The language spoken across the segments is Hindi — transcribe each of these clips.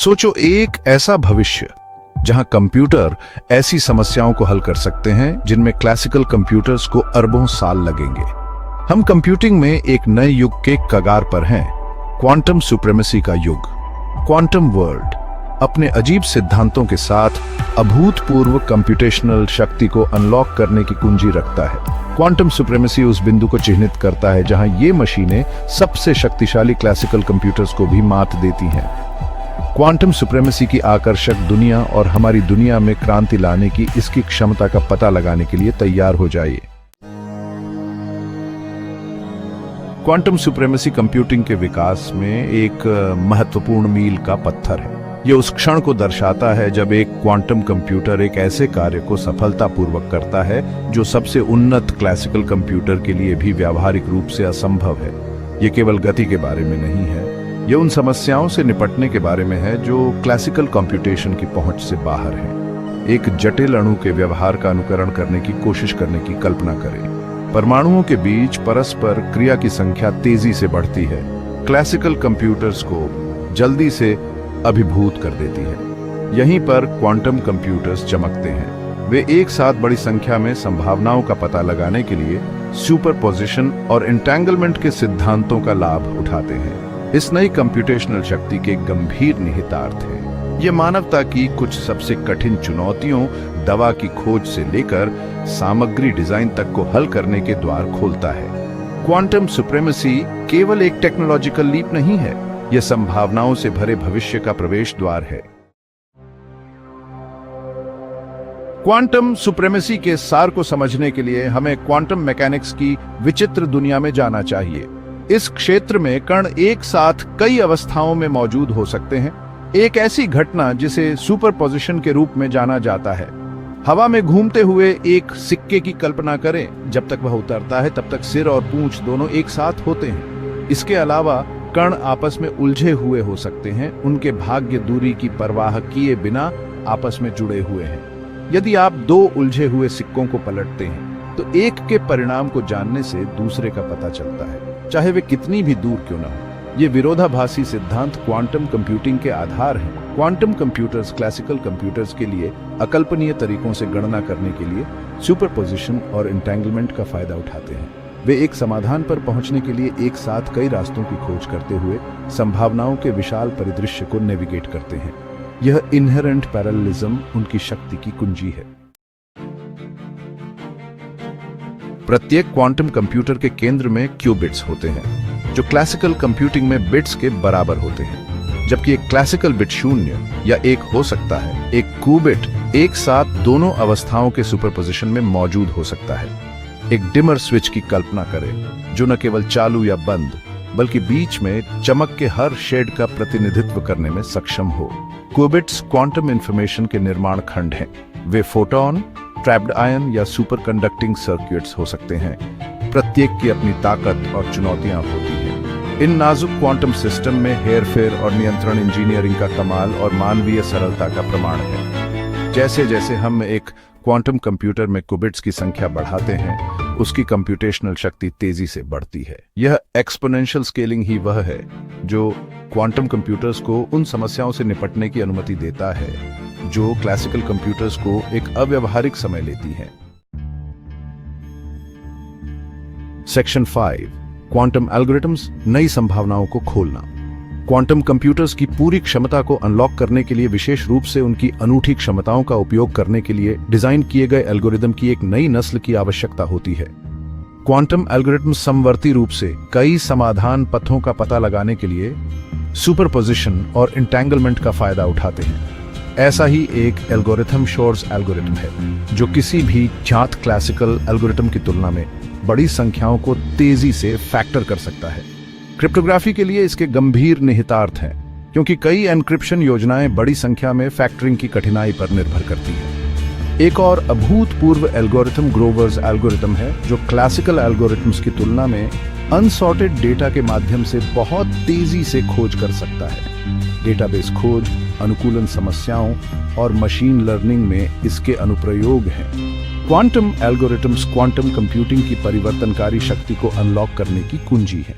सोचो एक ऐसा भविष्य जहां कंप्यूटर ऐसी समस्याओं को हल कर सकते हैं जिनमें क्लासिकल कंप्यूटर्स को अरबों साल लगेंगे। हम कंप्यूटिंग में एक नए युग के कगार पर हैं, क्वांटम सुप्रीमेसी का युग। क्वांटम वर्ल्ड अपने अजीब सिद्धांतों के साथ अभूतपूर्व कंप्यूटेशनल शक्ति को अनलॉक करने की कुंजी रखता है। क्वांटम सुप्रीमेसी उस बिंदु को चिन्हित करता है जहां ये मशीनें सबसे शक्तिशाली क्लासिकल कंप्यूटर्स को भी मात देती हैं। क्वांटम सुप्रीमेसी की आकर्षक दुनिया और हमारी दुनिया में क्रांति लाने की इसकी क्षमता का पता लगाने के लिए तैयार हो जाइए। क्वांटम सुप्रीमेसी कंप्यूटिंग के विकास में एक महत्वपूर्ण मील का पत्थर है। यह उस क्षण को दर्शाता है जब एक क्वांटम कंप्यूटर एक ऐसे कार्य को सफलतापूर्वक करता है जो सबसे उन्नत क्लासिकल कंप्यूटर के लिए भी व्यावहारिक रूप से असंभव है। यह केवल गति के बारे में नहीं है, यह उन समस्याओं से निपटने के बारे में है जो क्लासिकल कंप्यूटेशन की पहुंच से बाहर है। एक जटिल अणु के व्यवहार का अनुकरण करने की कोशिश करने की कल्पना करें। परमाणुओं के बीच परस्पर क्रिया की संख्या तेजी से बढ़ती है, क्लासिकल कंप्यूटर्स को जल्दी से अभिभूत कर देती है। यहीं पर क्वांटम कंप्यूटर्स चमकते हैं। वे एक साथ बड़ी संख्या में संभावनाओं का पता लगाने के लिए सुपरपोजिशन और एंटेंगलमेंट के सिद्धांतों का लाभ उठाते हैं। इस नई कंप्यूटेशनल शक्ति के गंभीर निहितार्थ हैं। यह मानवता की कुछ सबसे कठिन चुनौतियों, दवा की खोज से लेकर सामग्री डिजाइन तक को हल करने के द्वार खोलता है। क्वांटम सुप्रीमेसी केवल एक टेक्नोलॉजिकल लीप नहीं है, यह संभावनाओं से भरे भविष्य का प्रवेश द्वार है। क्वांटम सुप्रीमेसी के सार को समझने के लिए हमें क्वांटम मैकेनिक्स की विचित्र दुनिया में जाना चाहिए। इस क्षेत्र में कण एक साथ कई अवस्थाओं में मौजूद हो सकते हैं। एक ऐसी घटना जिसे सुपरपोजिशन के रूप में जाना जाता है। हवा में घूमते हुए एक सिक्के की कल्पना करें। जब तक वह उतरता है तब तक सिर और पूंछ दोनों एक साथ होते हैं। इसके अलावा कण आपस में उलझे हुए हो सकते हैं, उनके भाग्य दूरी की परवाह किए बिना आपस में जुड़े हुए हैं। यदि आप दो उलझे हुए सिक्कों को पलटते हैं तो एक के परिणाम को जानने से दूसरे का पता चलता है, चाहे वे कितनी भी दूर क्यों न हो। ये विरोधाभासी सिद्धांत क्वांटम कंप्यूटिंग के आधार हैं। क्वांटम कंप्यूटर्स क्लासिकल कंप्यूटर्स के लिए अकल्पनीय तरीकों से गणना करने के लिए सुपरपोजिशन और एंटेंगलमेंट का फायदा उठाते हैं। वे एक समाधान पर पहुंचने के लिए एक साथ कई रास्तों की खोज करते हुए संभावनाओं के विशाल परिदृश्य को नेविगेट करते हैं। यह इनहेरेंट पैरेललिज्म उनकी शक्ति की कुंजी है। प्रत्येक क्वांटम कंप्यूटर के केंद्र में क्यूबिट्स होते हैं, जो क्लासिकल कंप्यूटिंग में बिट्स के बराबर होते हैं। जबकि एक क्लासिकल बिट 0 या 1 हो सकता है, एक क्यूबिट एक साथ दोनों अवस्थाओं के सुपरपोजिशन में मौजूद हो सकता है। एक डिमर स्विच की कल्पना करें जो न केवल चालू या बंद बल्कि बीच में चमक के हर शेड का प्रतिनिधित्व करने में सक्षम हो। क्यूबिट्स क्वांटम इंफॉर्मेशन के निर्माण खंड हैं। वे फोटॉन, ट्रैप्ड आयन या सुपर कंडक्टिंग सर्किट्स हो सकते हैं। प्रत्येक की अपनी ताकत और चुनौतियां होती हैं। इन नाजुक क्वांटम सिस्टम में हेरफेर और नियंत्रण इंजीनियरिंग का कमाल और मानवीय सरलता का प्रमाण है। जैसे जैसे हम एक क्वांटम कंप्यूटर में क्यूबिट्स की संख्या बढ़ाते हैं, उसकी कंप्यूटेशनल शक्ति तेजी से बढ़ती है। यह एक्सपोनेंशियल स्केलिंग ही वह है जो क्वांटम कंप्यूटर्स को उन समस्याओं से निपटने की अनुमति देता है जो क्लासिकल कंप्यूटर्स को एक अव्यावहारिक समय लेती हैं। सेक्शन 5 क्वांटम एल्गोरिथम्स, नई संभावनाओं को खोलना। क्वांटम कंप्यूटर्स की पूरी क्षमता को अनलॉक करने के लिए, विशेष रूप से उनकी अनूठी क्षमताओं का उपयोग करने के लिए डिजाइन किए गए एल्गोरिदम की एक नई नस्ल की आवश्यकता होती है। क्वांटम एल्गोरिथम समवर्ती रूप से कई समाधान पथों का पता लगाने के लिए सुपरपोजिशन और एंटेंगलमेंट का फायदा उठाते हैं। ऐसा ही एक एल्गोरिथम शोर्स एल्गोरिथम है जो किसी भी ज्ञात क्लासिकल एल्गोरिथम की तुलना में बड़ी संख्याओं को तेजी से फैक्टर कर सकता है। क्रिप्टोग्राफी के लिए इसके गंभीर निहितार्थ हैं, क्योंकि कई एन्क्रिप्शन योजनाएं बड़ी संख्या में फैक्टरिंग की कठिनाई पर निर्भर करती हैं। एक और अभूतपूर्व एल्गोरिथम ग्रोवर्स एल्गोरिथम है जो क्लासिकल एल्गोरिथम्स की तुलना में अनसॉर्टेड डेटा के माध्यम से बहुत तेजी से खोज कर सकता है। डेटाबेस खोज, अनुकूलन समस्याओं और मशीन लर्निंग में इसके अनुप्रयोग हैं। क्वांटम एल्गोरिथम्स क्वांटम कंप्यूटिंग की परिवर्तनकारी शक्ति को अनलॉक करने की कुंजी है।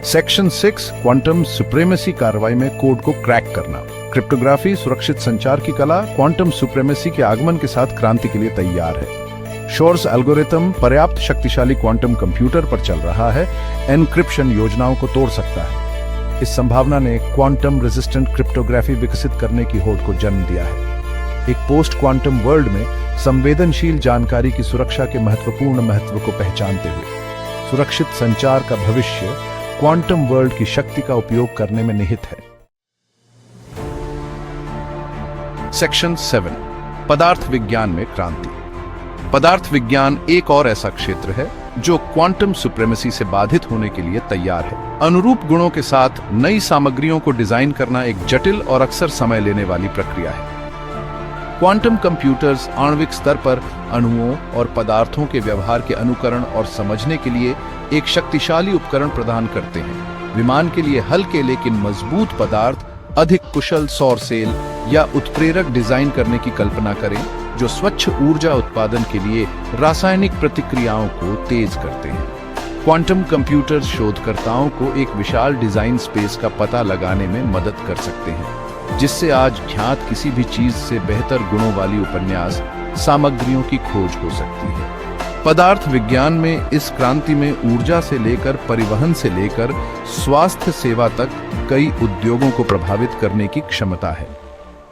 सेक्शन 6 क्वांटम सुप्रीमेसी कार्रवाई में कोड को क्रैक करना। क्रिप्टोग्राफी, सुरक्षित संचार की कला क्वांटम सुप्रीमेसी के आगमन के साथ क्रांति के लिए तैयार है। शोर्स एल्गोरिथम पर्याप्त शक्तिशाली क्वांटम कंप्यूटर पर चल रहा है, एन्क्रिप्शन योजनाओं को तोड़ सकता है। इस संभावना ने क्वांटम रेजिस्टेंट क्रिप्टोग्राफी विकसित करने की होड़ को जन्म दिया है। एक पोस्ट क्वांटम वर्ल्ड में संवेदनशील जानकारी की सुरक्षा के महत्वपूर्ण महत्व को पहचानते हुए सुरक्षित संचार का भविष्य क्वांटम वर्ल्ड की शक्ति का उपयोग करने में निहित है। सेक्शन 7 पदार्थ विज्ञान में क्रांति। पदार्थ विज्ञान एक और ऐसा क्षेत्र है जो क्वांटम सुप्रीमेसी से बाधित होने के लिए तैयार है। अनुरूप गुणों के साथ नई सामग्रियों को डिजाइन करना एक जटिल और अक्सर समय लेने वाली प्रक्रिया है। क्वांटम कंप्यूटर्स आणविक स्तर पर अणुओं और पदार्थों के व्यवहार के अनुकरण और समझने के लिए एक शक्तिशाली उपकरण प्रदान करते हैं। विमान के लिए हल्के लेकिन मजबूत पदार्थ अधिक कुशल सौर सेल या उत्प्रेरक डिजाइन करने की कल्पना करें जो स्वच्छ ऊर्जा उत्पादन के लिए रासायनिक प्रतिक्रियाओं को तेज करते हैं। क्वांटम कंप्यूटर शोधकर्ताओं को एक विशाल डिजाइन स्पेस का पता लगाने में मदद कर सकते हैं, जिससे आज ज्ञात किसी भी चीज से बेहतर गुणों वाली उपन्यास सामग्रियों की खोज हो सकती है। पदार्थ विज्ञान में इस क्रांति में ऊर्जा से लेकर परिवहन से लेकर स्वास्थ्य सेवा तक कई उद्योगों को प्रभावित करने की क्षमता है।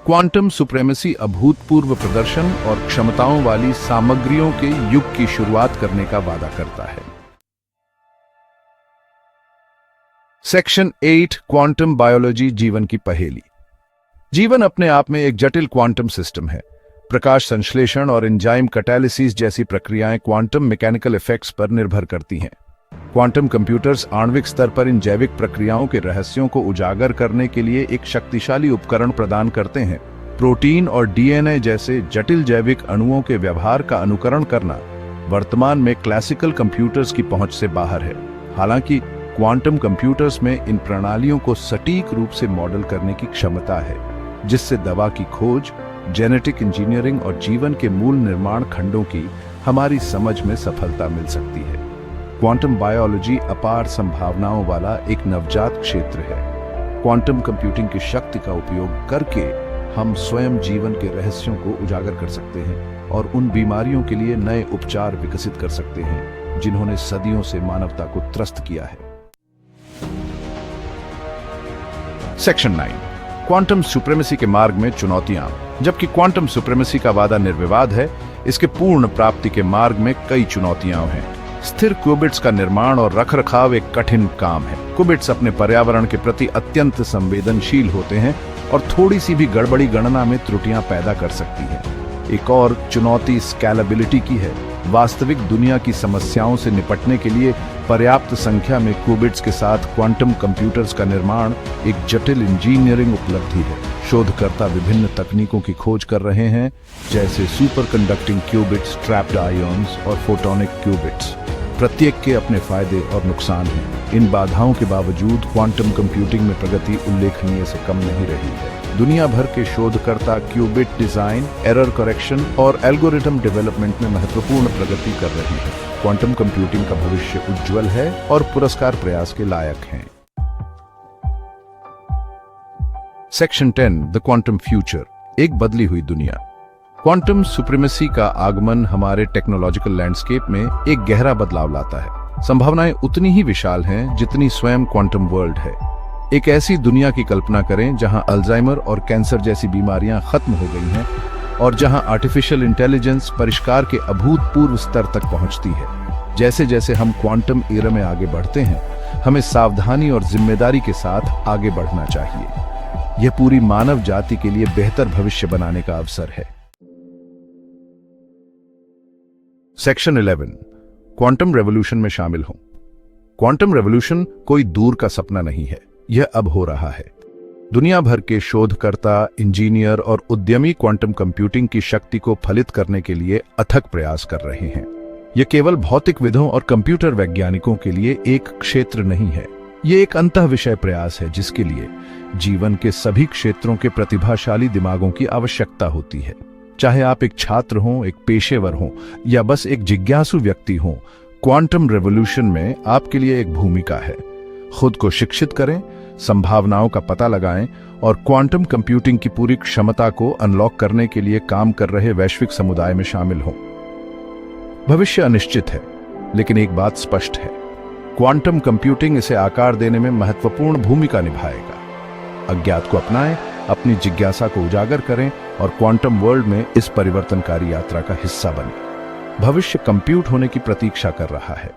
क्वांटम सुप्रीमेसी अभूतपूर्व प्रदर्शन और क्षमताओं वाली सामग्रियों के युग की शुरुआत करने का वादा करता है। सेक्शन 8 क्वांटम बायोलॉजी जीवन की पहेली। जीवन अपने आप में एक जटिल क्वांटम सिस्टम है। प्रकाश संश्लेषण और एंजाइम कैटालिसिस जैसी प्रक्रियाएं क्वांटम मैकेनिकल इफेक्ट्स पर निर्भर करती हैं। क्वांटम कंप्यूटर्स आणविक स्तर पर इन जैविक प्रक्रियाओं के रहस्यों को उजागर करने के लिए एक शक्तिशाली उपकरण प्रदान करते हैं। प्रोटीन और डीएनए जैसे जटिल जैविक अणुओं के व्यवहार का अनुकरण करना वर्तमान में क्लासिकल कंप्यूटर्स की पहुंच से बाहर है। हालांकि क्वांटम कंप्यूटर्स में इन प्रणालियों को सटीक रूप से मॉडल करने की क्षमता है, जिससे दवा की खोज, जेनेटिक इंजीनियरिंग और जीवन के मूल निर्माण खंडों की हमारी समझ में सफलता मिल सकती है। क्वांटम बायोलॉजी अपार संभावनाओं वाला एक नवजात क्षेत्र है। क्वांटम कंप्यूटिंग की शक्ति का उपयोग करके हम स्वयं जीवन के रहस्यों को उजागर कर सकते हैं और उन बीमारियों के लिए नए उपचार विकसित कर सकते हैं जिन्होंने सदियों से मानवता को त्रस्त किया है। सेक्शन 9 क्वांटम सुप्रीमेसी के मार्ग में चुनौतियां। जबकि क्वांटम सुप्रीमेसी का वादा निर्विवाद है, इसके पूर्ण प्राप्ति के मार्ग में कई चुनौतियां हैं। स्थिर क्यूबिट्स का निर्माण और रखरखाव एक कठिन काम है। क्यूबिट्स अपने पर्यावरण के प्रति अत्यंत संवेदनशील होते हैं और थोड़ी सी भी गड़बड़ी गणना में त्रुटियां पैदा कर सकती है। एक और चुनौती स्केलेबिलिटी की है। वास्तविक दुनिया की समस्याओं से निपटने के लिए पर्याप्त संख्या में क्यूबिट्स के साथ क्वांटम कंप्यूटर्स का निर्माण एक जटिल इंजीनियरिंग उपलब्धि है। शोधकर्ता विभिन्न तकनीकों की खोज कर रहे हैं, जैसे super conducting qubits, trapped ions और फोटोनिक क्यूबिट्स। प्रत्येक के अपने फायदे और नुकसान हैं। इन बाधाओं के बावजूद क्वांटम कंप्यूटिंग में प्रगति उल्लेखनीय से कम नहीं रही है। दुनिया भर के शोधकर्ता क्यूबिट डिजाइन, एरर करेक्शन और एल्गोरिथम डेवलपमेंट में महत्वपूर्ण प्रगति कर रहे हैं। क्वांटम कंप्यूटिंग का भविष्य उज्जवल है और पुरस्कार प्रयास के लायक हैं। सेक्शन 10 द क्वांटम फ्यूचर, एक बदली हुई दुनिया। क्वांटम सुप्रीमेसी का आगमन हमारे टेक्नोलॉजिकल लैंडस्केप में एक गहरा बदलाव लाता है। संभावनाएं उतनी ही विशाल हैं जितनी स्वयं क्वांटम वर्ल्ड है। एक ऐसी दुनिया की कल्पना करें जहां अल्जाइमर और कैंसर जैसी बीमारियां खत्म हो गई हैं और जहां आर्टिफिशियल इंटेलिजेंस परिष्कार के अभूतपूर्व स्तर तक पहुंचती है। जैसे जैसे हम क्वांटम एरा में आगे बढ़ते हैं, हमें सावधानी और जिम्मेदारी के साथ आगे बढ़ना चाहिए। यह पूरी मानव जाति के लिए बेहतर भविष्य बनाने का अवसर है। सेक्शन 11 क्वांटम रेवोल्यूशन में शामिल हों। क्वांटम रेवोल्यूशन कोई दूर का सपना नहीं है, यह अब हो रहा है। दुनिया भर के शोधकर्ता, इंजीनियर और उद्यमी क्वांटम कंप्यूटिंग की शक्ति को फलित करने के लिए अथक प्रयास कर रहे हैं। यह केवल भौतिकविदों और कंप्यूटर वैज्ञानिकों के लिए एक क्षेत्र नहीं है, यह एक अंतःविषय प्रयास है जिसके लिए जीवन के सभी क्षेत्रों के प्रतिभाशाली दिमागों की आवश्यकता होती है। चाहे आप एक छात्र हों, एक पेशेवर हों या बस एक जिज्ञासु व्यक्ति हों, क्वांटम रेवोल्यूशन में आपके लिए एक भूमिका है। खुद को शिक्षित करें, संभावनाओं का पता लगाएं और क्वांटम कंप्यूटिंग की पूरी क्षमता को अनलॉक करने के लिए काम कर रहे वैश्विक समुदाय में शामिल हों। भविष्य अनिश्चित है, लेकिन एक बात स्पष्ट है, क्वांटम कंप्यूटिंग इसे आकार देने में महत्वपूर्ण भूमिका निभाएगा। अज्ञात को अपनाएं, अपनी जिज्ञासा को उजागर करें और क्वांटम वर्ल्ड में इस परिवर्तनकारी यात्रा का हिस्सा बनें। भविष्य कंप्यूट होने की प्रतीक्षा कर रहा है।